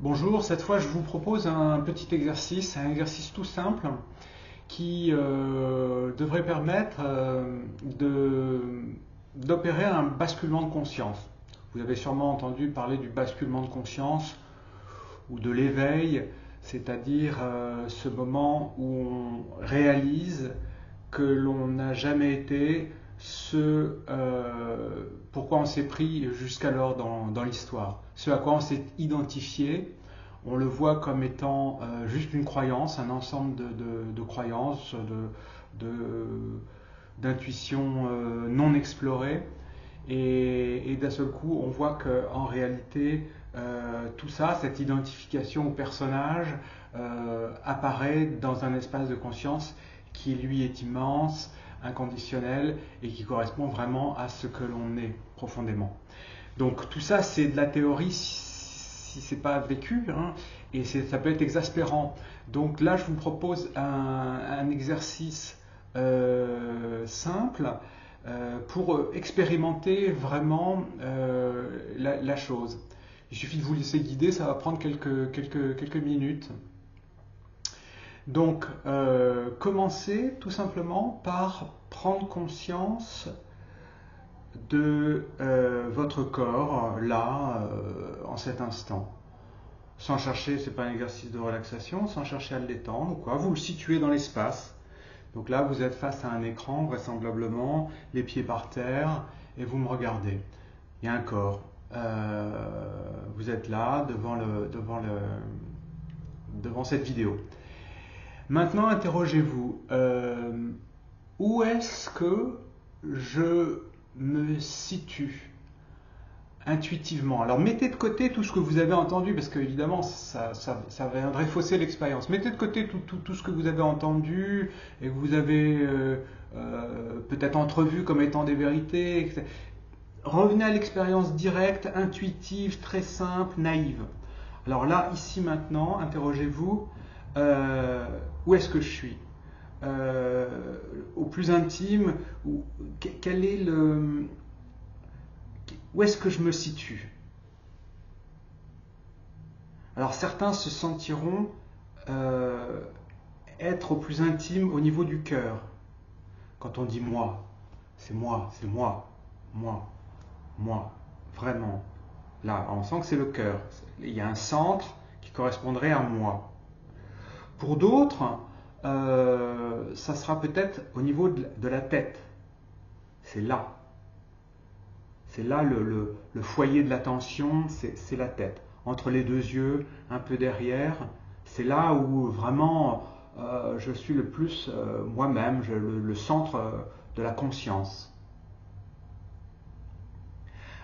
Bonjour, cette fois je vous propose un petit exercice, un exercice tout simple qui devrait permettre d'opérer un basculement de conscience. Vous avez sûrement entendu parler du basculement de conscience ou de l'éveil, c'est-à-dire ce moment où on réalise que l'on n'a jamais été ce pourquoi on s'est pris jusqu'alors dans l'histoire, ce à quoi on s'est identifié. On le voit comme étant juste une croyance, un ensemble de croyances, d'intuitions non explorées. Et d'un seul coup, on voit qu'en réalité, tout ça, cette identification au personnage, apparaît dans un espace de conscience qui lui est immense, inconditionnel et qui correspond vraiment à ce que l'on est profondément. Donc tout ça, c'est de la théorie si c'est pas vécu, hein, et ça peut être exaspérant. Donc là, je vous propose un exercice simple pour expérimenter vraiment la chose. Il suffit de vous laisser guider, ça va prendre quelques minutes. Donc, commencez tout simplement par prendre conscience de votre corps, là, en cet instant. Sans chercher, ce n'est pas un exercice de relaxation, sans chercher à le détendre, quoi. Vous le situez dans l'espace. Donc là, vous êtes face à un écran, vraisemblablement, les pieds par terre, et vous me regardez. Il y a un corps. Vous êtes là, devant cette vidéo. Maintenant, interrogez-vous. Où est-ce que je me situe intuitivement? Alors, mettez de côté tout ce que vous avez entendu, parce que évidemment, ça viendrait fausser l'expérience. Mettez de côté tout ce que vous avez entendu et que vous avez peut-être entrevu comme étant des vérités, etc. Revenez à l'expérience directe, intuitive, très simple, naïve. Alors là, ici, maintenant, interrogez-vous, où est-ce que je suis? Au plus intime, quel est où est-ce que je me situe? Alors certains se sentiront être au plus intime au niveau du cœur. Quand on dit moi, c'est moi, moi, vraiment. Là, on sent que c'est le cœur. Il y a un centre qui correspondrait à moi. Pour d'autres, ça sera peut-être au niveau de la tête. C'est là. C'est là le foyer de l'attention, c'est la tête. Entre les deux yeux, un peu derrière, c'est là où vraiment je suis le plus moi-même, le centre de la conscience.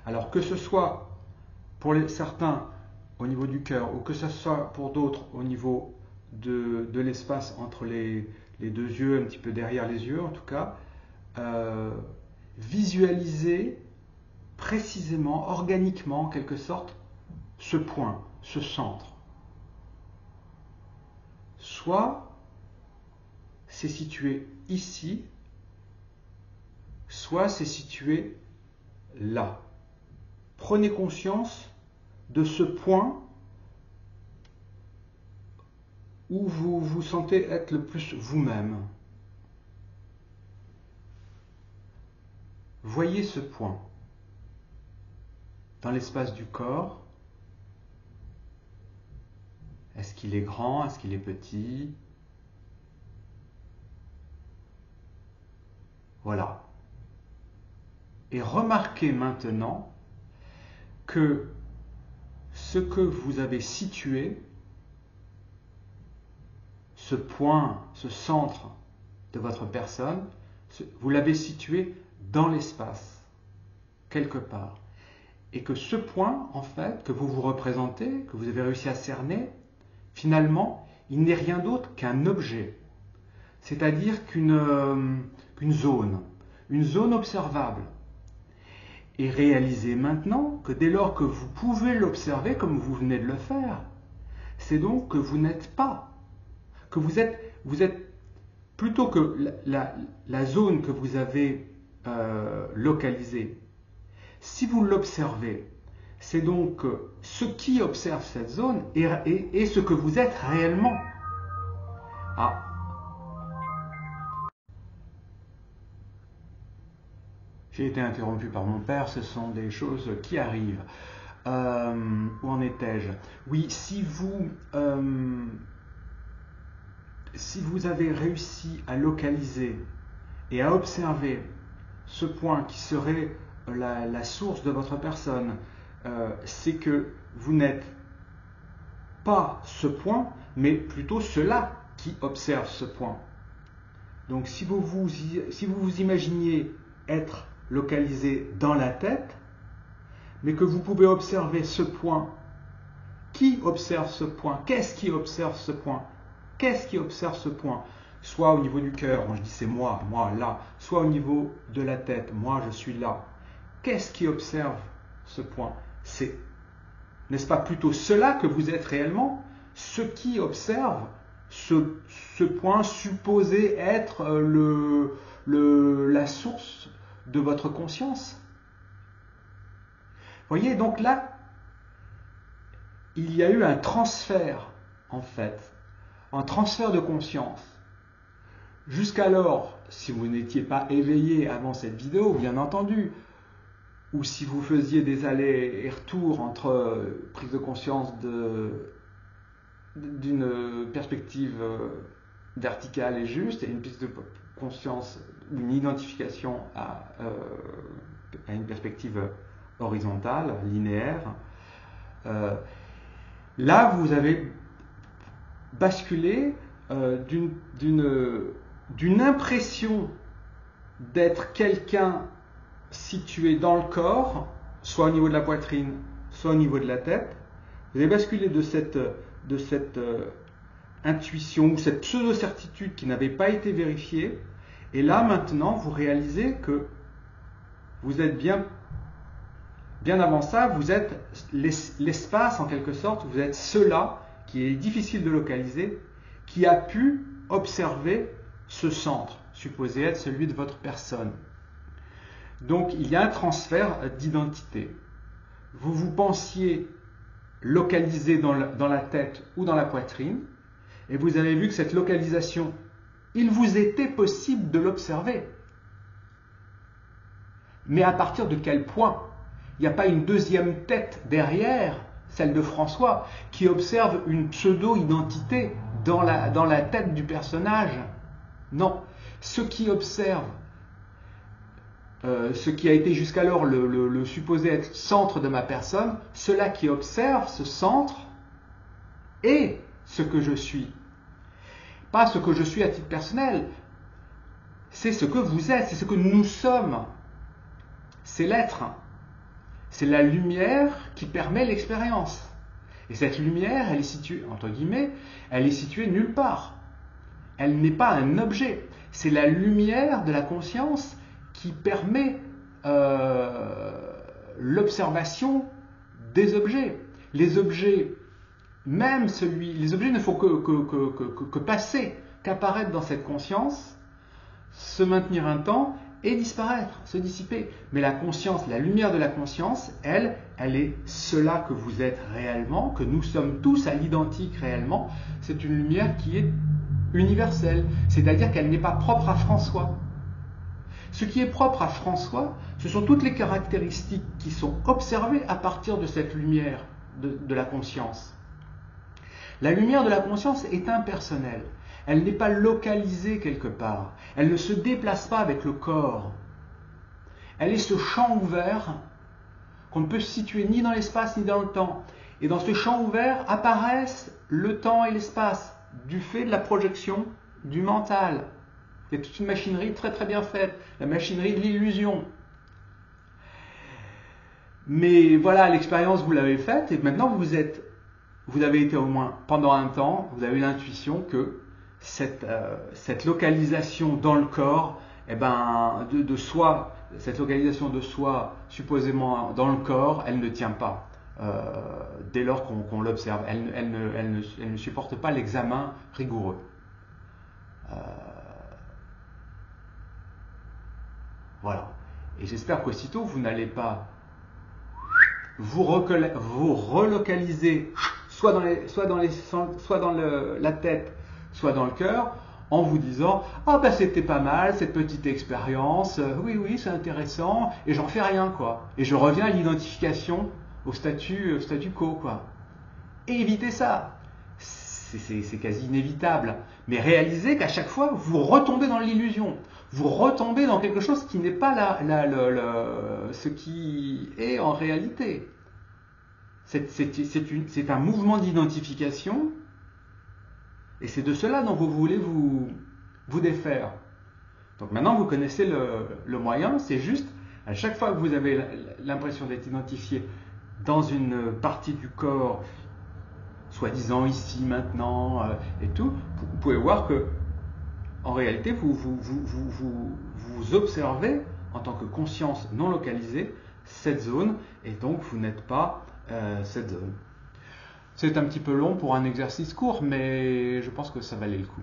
Alors que ce soit pour certains au niveau du cœur ou que ce soit pour d'autres au niveau de l'espace entre les deux yeux, un petit peu derrière les yeux en tout cas, visualisez précisément, organiquement en quelque sorte, ce point, ce centre. Soit c'est situé ici, soit c'est situé là. Prenez conscience de ce point où vous vous sentez être le plus vous-même. Voyez ce point dans l'espace du corps. Est-ce qu'il est grand? Est-ce qu'il est petit? Voilà. Et remarquez maintenant que ce que vous avez situé, ce point, ce centre de votre personne, vous l'avez situé dans l'espace, quelque part. Et que ce point, en fait, que vous vous représentez, que vous avez réussi à cerner, finalement, il n'est rien d'autre qu'un objet. C'est-à-dire qu'une zone observable. Et réalisez maintenant que dès lors que vous pouvez l'observer comme vous venez de le faire, c'est donc que vous n'êtes pas, que vous êtes plutôt que la zone que vous avez localisée. Si vous l'observez, c'est donc ce qui observe cette zone et ce que vous êtes réellement. Ah. J'ai été interrompu par mon père, ce sont des choses qui arrivent. Où en étais-je? Oui, si vous avez réussi à localiser et à observer ce point qui serait la source de votre personne, c'est que vous n'êtes pas ce point, mais plutôt cela qui observe ce point. Donc si vous vous imaginiez être localisé dans la tête, mais que vous pouvez observer ce point, qui observe ce point? Qu'est-ce qui observe ce point? Qu'est-ce qui observe ce point? Soit au niveau du cœur, moi je dis c'est moi là, soit au niveau de la tête, moi je suis là. Qu'est-ce qui observe ce point? C'est, n'est-ce pas plutôt cela que vous êtes réellement? Ce qui observe ce point supposé être la source de votre conscience. Voyez, donc là, il y a eu un transfert, en fait, un transfert de conscience. Jusqu'alors, si vous n'étiez pas éveillé avant cette vidéo, bien entendu, ou si vous faisiez des allers et retours entre prise de conscience d'une perspective verticale et juste et une prise de conscience, une identification à une perspective horizontale, linéaire, là vous avez basculé d'une impression d'être quelqu'un situé dans le corps, soit au niveau de la poitrine, soit au niveau de la tête. Vous avez basculé de cette intuition ou cette pseudo-certitude qui n'avait pas été vérifiée, et là maintenant vous réalisez que vous êtes bien avant ça, vous êtes l'espace en quelque sorte, vous êtes cela qui est difficile de localiser, qui a pu observer ce centre, supposé être celui de votre personne. Donc il y a un transfert d'identité. Vous pensiez localisé dans la tête ou dans la poitrine, et vous avez vu que cette localisation, il vous était possible de l'observer. Mais à partir de quel point? Il n'y a pas une deuxième tête derrière, celle de François, qui observe une pseudo-identité dans la tête du personnage. Non. Ce qui observe, ce qui a été jusqu'alors le supposé être centre de ma personne, cela qui observe ce centre est ce que je suis. Pas ce que je suis à titre personnel, c'est ce que vous êtes, c'est ce que nous sommes. C'est l'être. C'est la lumière qui permet l'expérience. Et cette lumière, elle est située, entre guillemets, elle est située nulle part. Elle n'est pas un objet. C'est la lumière de la conscience qui permet l'observation des objets. Les objets, les objets ne font que passer, qu'apparaître dans cette conscience, se maintenir un temps et disparaître, se dissiper. Mais la conscience, la lumière de la conscience, elle est cela que vous êtes réellement, que nous sommes tous à l'identique réellement. C'est une lumière qui est universelle, c'est-à-dire qu'elle n'est pas propre à François. Ce qui est propre à François, ce sont toutes les caractéristiques qui sont observées à partir de cette lumière de la conscience. La lumière de la conscience est impersonnelle. Elle n'est pas localisée quelque part. Elle ne se déplace pas avec le corps. Elle est ce champ ouvert qu'on ne peut situer ni dans l'espace ni dans le temps. Et dans ce champ ouvert apparaissent le temps et l'espace du fait de la projection du mental. Il y a toute une machinerie très très bien faite, la machinerie de l'illusion. Mais voilà, l'expérience vous l'avez faite et maintenant vous avez été au moins pendant un temps, vous avez l'intuition que cette localisation dans le corps, de soi, cette localisation de soi supposément dans le corps, elle ne tient pas dès lors qu'on l'observe. Elle ne supporte pas l'examen rigoureux. Voilà. Et j'espère qu'aussitôt vous n'allez pas vous relocalisez soit dans la tête, soit dans le cœur, en vous disant « Ah ben c'était pas mal cette petite expérience, oui c'est intéressant, et j'en fais rien quoi. » Et je reviens à l'identification, au statu quo quoi. Et évitez ça. C'est quasi inévitable. Mais réalisez qu'à chaque fois, vous retombez dans l'illusion. Vous retombez dans quelque chose qui n'est pas ce qui est en réalité. C'est un mouvement d'identification, et c'est de cela dont vous voulez vous défaire. Donc maintenant, vous connaissez le moyen, c'est juste, à chaque fois que vous avez l'impression d'être identifié dans une partie du corps, soi-disant ici, maintenant, et tout, vous pouvez voir que, en réalité, vous observez, en tant que conscience non localisée, cette zone, et donc vous n'êtes pas cette zone. C'est un petit peu long pour un exercice court, mais je pense que ça valait le coup.